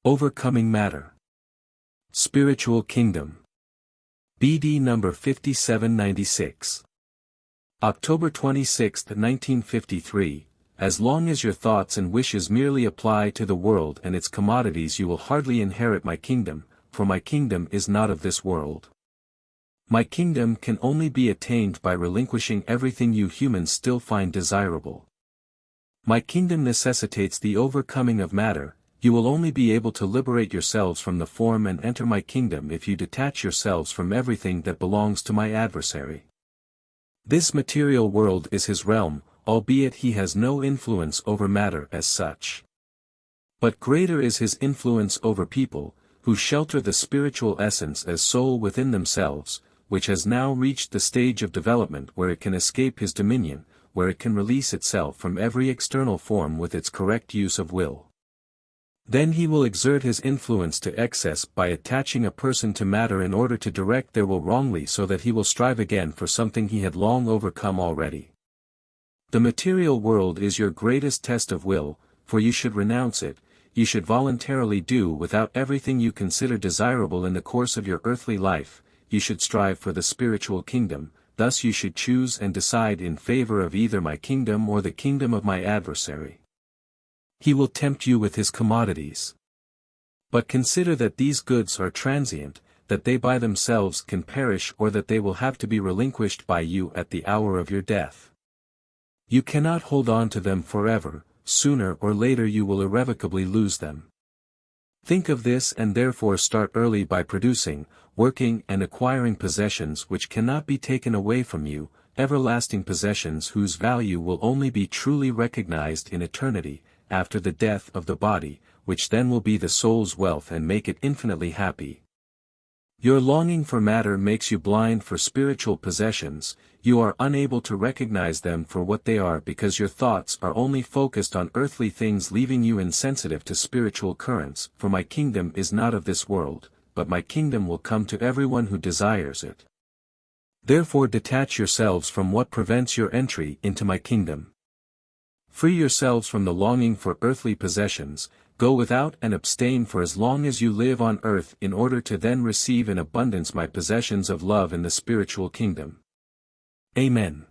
Overcoming Matter. Spiritual Kingdom. BD number 5796. October 26, 1953. As long as your thoughts and wishes merely apply to the world and its commodities, you will hardly inherit my kingdom, for my kingdom is not of this world. My kingdom can only be attained by relinquishing everything you humans still find desirable. My kingdom necessitates the overcoming of matter. You will only be able to liberate yourselves from the form and enter my kingdom if you detach yourselves from everything that belongs to my adversary. This material world is his realm, albeit he has no influence over matter as such. But greater is his influence over people, who shelter the spiritual essence as soul within themselves, which has now reached the stage of development where it can escape his dominion, where it can release itself from every external form with its correct use of will. Then he will exert his influence to excess by attaching a person to matter in order to direct their will wrongly, so that he will strive again for something he had long overcome already. The material world is your greatest test of will, for you should renounce it. You should voluntarily do without everything you consider desirable in the course of your earthly life. You should strive for the spiritual kingdom, thus you should choose and decide in favor of either my kingdom or the kingdom of my adversary. He will tempt you with his commodities. But consider that these goods are transient, that they by themselves can perish, or that they will have to be relinquished by you at the hour of your death. You cannot hold on to them forever. Sooner or later you will irrevocably lose them. Think of this and therefore start early by producing, working and acquiring possessions which cannot be taken away from you, everlasting possessions whose value will only be truly recognized in eternity, after the death of the body, which then will be the soul's wealth and make it infinitely happy. Your longing for matter makes you blind for spiritual possessions. You are unable to recognize them for what they are because your thoughts are only focused on earthly things, leaving you insensitive to spiritual currents. For my kingdom is not of this world, but my kingdom will come to everyone who desires it. Therefore detach yourselves from what prevents your entry into my kingdom. Free yourselves from the longing for earthly possessions. Go without and abstain for as long as you live on earth, in order to then receive in abundance my possessions of love in the spiritual kingdom. Amen.